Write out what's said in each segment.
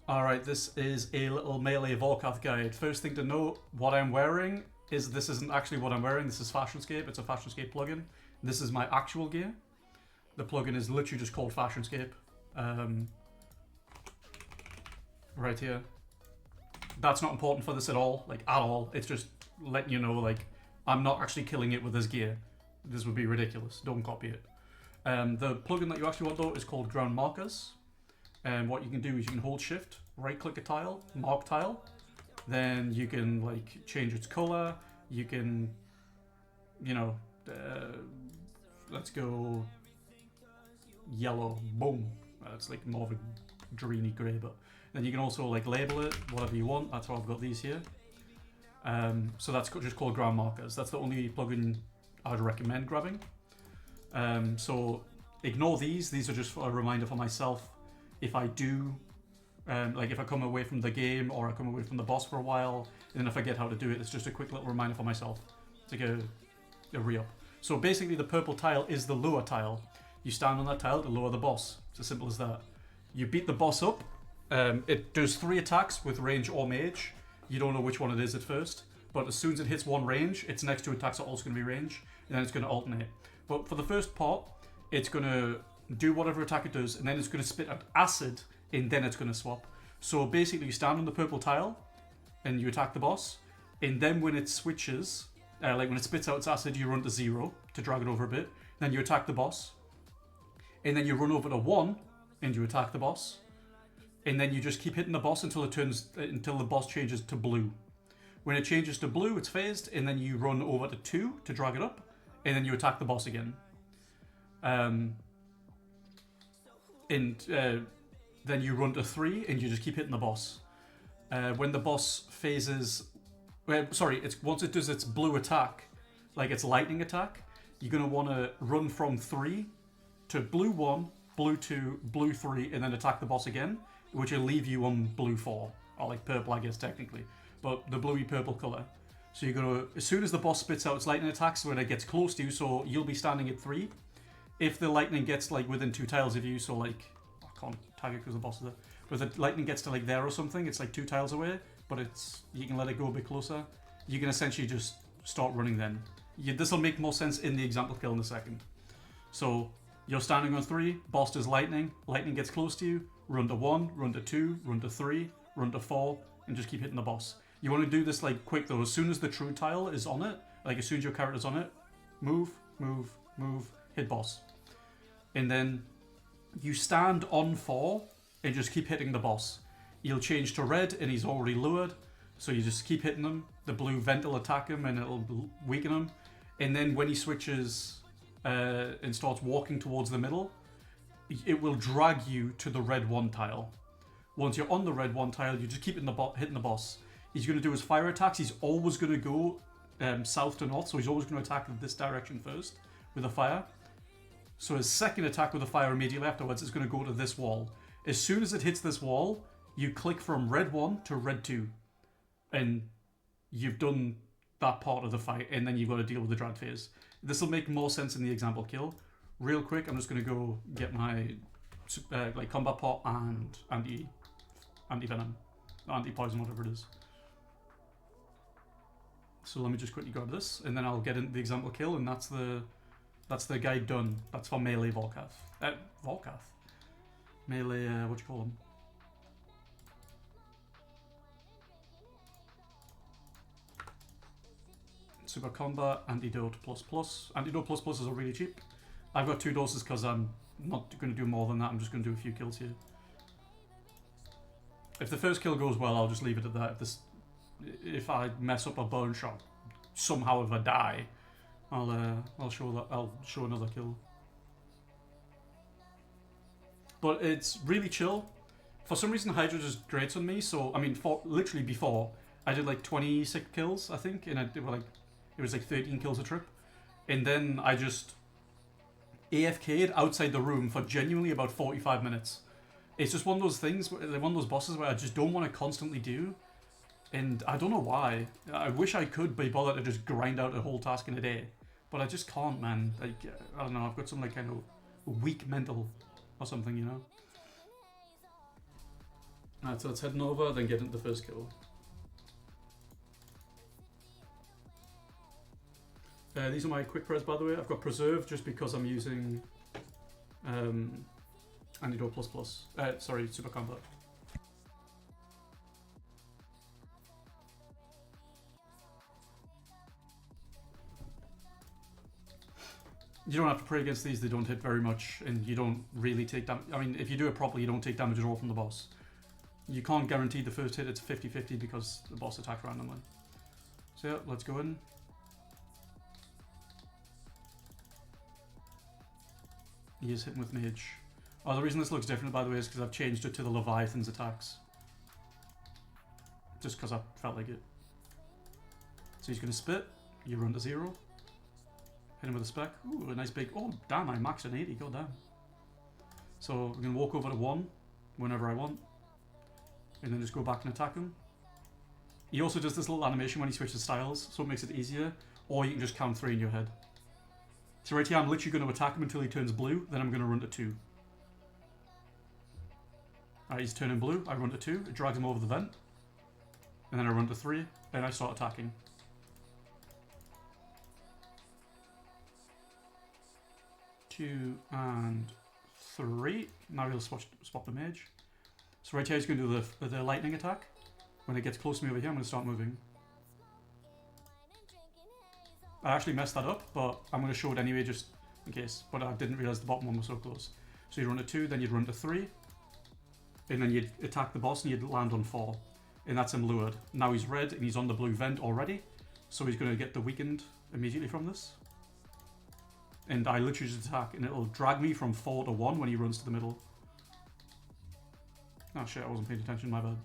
Alright, this is a little melee Volkath guide. First thing to note, what I'm wearing is this isn't actually what I'm wearing. This is Fashionscape. It's a Fashionscape plugin. This is my actual gear. The plugin is literally just called Fashionscape. Right here. That's not important for this at all, like at all. It's just letting you know, like, I'm not actually killing it with this gear. This would be ridiculous. Don't copy it. The plugin that you actually want though is called Ground Markers. And what you can do is you can hold shift, right click a tile, mark tile, then you can like change its color, you can, you know, let's go yellow, boom. It's like more of a greeny grey, but then you can also like label it, whatever you want. That's why I've got these here. So that's just called Ground Markers. That's the only plugin I'd recommend grabbing. So ignore these are just a reminder for myself. If I do, like if I come away from the game or I come away from the boss for a while, and then I forget how to do it, it's just a quick little reminder for myself to get a re-up. So basically the purple tile is the lure tile. You stand on that tile to lower the boss. It's as simple as that. You beat the boss up. It does 3 attacks with range or mage. You don't know which one it is at first, but as soon as it hits one range, its next 2 attacks are also going to be range, and then it's going to alternate. But for the first part, it's going to do whatever attack it does, and then it's going to spit out acid, and then it's going to swap. So basically you stand on the purple tile and you attack the boss, and then when it switches, like when it spits out its acid, you run to 0 to drag it over a bit, then you attack the boss, and then you run over to 1 and you attack the boss, and then you just keep hitting the boss until the boss changes to blue. When it changes to blue, it's phased, and then you run over to 2 to drag it up, and then you attack the boss again. Then you run to 3 and you just keep hitting the boss. When the boss phases, once it does its blue attack, like its lightning attack, you're gonna want to run from 3 to blue 1, blue 2, blue 3, and then attack the boss again, which will leave you on blue 4, or like purple, I guess technically, but the bluey purple color. So you're gonna, as soon as the boss spits out its lightning attacks, when it gets close to you, so you'll be standing at 3. If the lightning gets like within 2 tiles of you, so like, I can't tag it because the boss is there, but if the lightning gets to like there or something, it's like 2 tiles away, but you can let it go a bit closer, you can essentially just start running then. This will make more sense in the example kill in a second. So you're standing on 3, boss does lightning gets close to you, run to 1, run to 2, run to 3, run to 4, and just keep hitting the boss. You want to do this like quick though. As soon as the true tile is on it, like as soon as your character's on it, move, move, move, hit boss. And then you stand on 4 and just keep hitting the boss. He'll change to red and he's already lured, so you just keep hitting him. The blue vent will attack him and it'll weaken him. And then when he switches and starts walking towards the middle, it will drag you to the red 1 tile. Once you're on the red 1 tile, you just keep hitting the boss. He's going to do his fire attacks. He's always going to go south to north, so he's always going to attack this direction first with a fire. So his second attack with a fire immediately afterwards is going to go to this wall. As soon as it hits this wall, you click from red 1 to red 2. And you've done that part of the fight, and then you've got to deal with the drag phase. This will make more sense in the example kill. Real quick, I'm just going to go get my like combat pot and anti-venom, anti-poison, whatever it is. So let me just quickly grab this, and then I'll get into the example kill, and that's the guide done. That's for melee Volkath. Volkath? Melee, what do you call them? Super Combat, Antidote ++. Antidote ++ is really cheap. I've got 2 doses because I'm not going to do more than that. I'm just going to do a few kills here. If the first kill goes well, I'll just leave it at that. If I mess up a bone shot, somehow if I die, I'll show another kill. But it's really chill. For some reason, Hydra just grates on me. So I mean, literally before I did like 26 kills, I think, and it was like 13 kills a trip, and then I just AFK'd outside the room for genuinely about 45 minutes. It's just one of those things, one of those bosses where I just don't want to constantly do, and I don't know why. I wish I could be bothered to just grind out a whole task in a day, but I just can't, man. Like, I don't know, I've got some like kind of weak mental or something, you know? Alright, so let's head over, then get into the first kill. These are my quick press, by the way. I've got preserve just because I'm using Antidote plus. Sorry, super combat. You don't have to pray against these, they don't hit very much, and you don't really take damage. I mean, if you do it properly, you don't take damage at all from the boss. You can't guarantee the first hit, it's 50-50 because the boss attacks randomly. So yeah, let's go in. He is hitting with Mage. Oh, the reason this looks different, by the way, is because I've changed it to the Leviathan's attacks. Just because I felt like it. So he's going to spit, you run to 0. Hit him with a spec. Ooh, a nice big... Oh, damn, I maxed an 80, god damn. So we're going to walk over to 1 whenever I want. And then just go back and attack him. He also does this little animation when he switches styles, so it makes it easier. Or you can just count 3 in your head. So right here, I'm literally going to attack him until he turns blue, then I'm going to run to 2. Alright, he's turning blue, I run to 2, it drags him over the vent. And then I run to 3, and I start attacking. Two and 3. Now he'll swap the mage. So right here he's going to do the lightning attack. When it gets close to me over here, I'm going to start moving. I actually messed that up, but I'm going to show it anyway just in case. But I didn't realise the bottom one was so close. So you'd run to 2, then you'd run to 3. And then you'd attack the boss and you'd land on 4. And that's him lured. Now he's red and he's on the blue vent already. So he's going to get the weakened immediately from this. And I literally just attack and it'll drag me from 4 to 1 when he runs to the middle. Oh shit, I wasn't paying attention, my bad.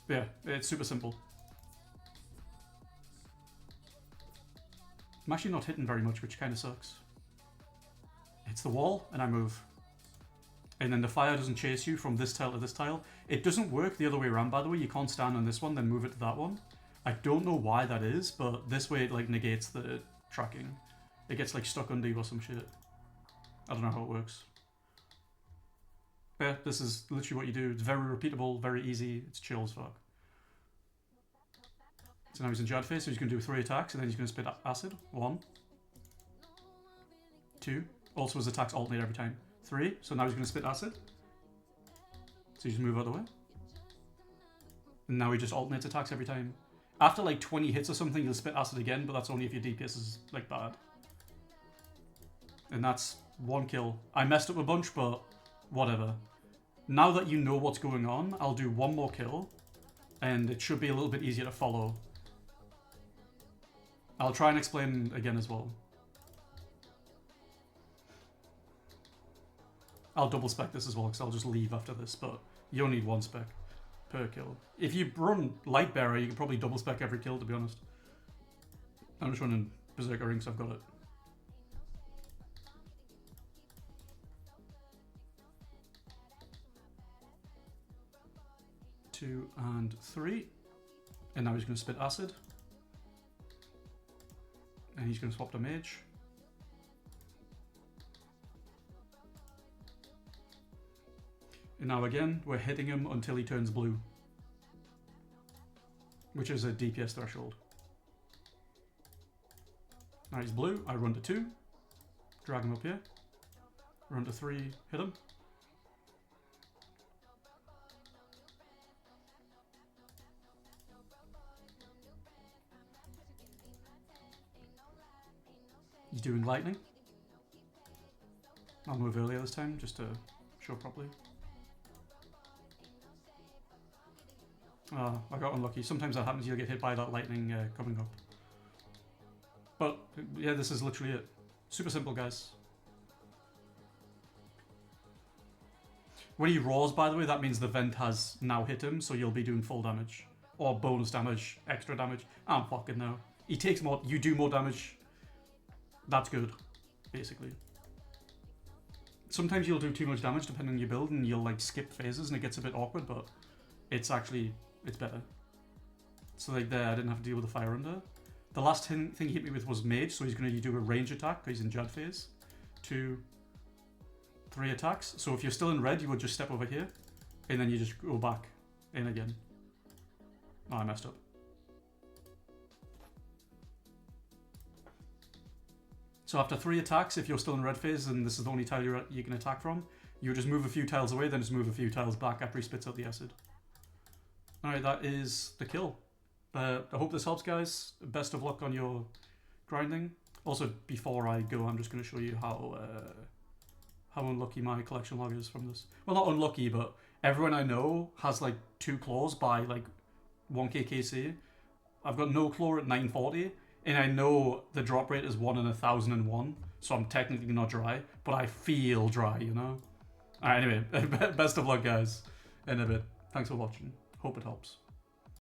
But yeah, it's super simple. I'm actually not hitting very much, which kind of sucks. Hits the wall and I move. And then the fire doesn't chase you from this tile to this tile. It doesn't work the other way around, by the way. You can't stand on this one, then move it to that one. I don't know why that is, but this way it like negates the tracking. It gets like stuck under you or some shit. I don't know how it works. Yeah, this is literally what you do. It's very repeatable, very easy. It's chill as fuck. So now he's in Jad phase, so he's going to do 3 attacks, and then he's going to spit acid. 1. 2. Also his attacks alternate every time. 3. So now he's going to spit acid. So you just move out of the way. And now he just alternates attacks every time. After like 20 hits or something, he'll spit acid again, but that's only if your DPS is like bad. And that's 1 kill. I messed up a bunch, but whatever. Now that you know what's going on, I'll do 1 more kill. And it should be a little bit easier to follow. I'll try and explain again as well. I'll double spec this as well, because I'll just leave after this, but you only need 1 spec per kill. If you run Lightbearer, you can probably double spec every kill, to be honest. I'm just running Berserker Ring, so I've got it. Two and 3. And now he's going to spit acid. And he's going to swap to mage. And now again, we're hitting him until he turns blue. Which is a DPS threshold. Now he's blue, I run to 2. Drag him up here. Run to 3, hit him. He's doing lightning. I'll move earlier this time, just to show properly. I got unlucky. Sometimes that happens, you'll get hit by that lightning coming up. But, yeah, this is literally it. Super simple, guys. When he roars, by the way, that means the vent has now hit him, so you'll be doing full damage. Or bonus damage, extra damage. I don't fucking know. He takes more, you do more damage. That's good, basically. Sometimes you'll do too much damage depending on your build and you'll like skip phases and it gets a bit awkward, but it's actually, it's better. So like there, I didn't have to deal with the fire under. The last thing he hit me with was mage, so he's going to do a range attack because he's in Jad phase. 2, 3 attacks. So if you're still in red, you would just step over here and then you just go back In again. Oh, I messed up. So after 3 attacks, if you're still in red phase and this is the only tile you can attack from, you just move a few tiles away, then just move a few tiles back after he spits out the acid. Alright, that is the kill. I hope this helps, guys. Best of luck on your grinding. Also, before I go, I'm just going to show you how unlucky my collection log is from this. Well, not unlucky, but everyone I know has like 2 claws by like 1k KC. I've got no claw at 940, and I know the drop rate is 1 in 1001, so I'm technically not dry, but I feel dry, you know? Alright, anyway, best of luck, guys, in a bit. Thanks for watching. Hope it helps.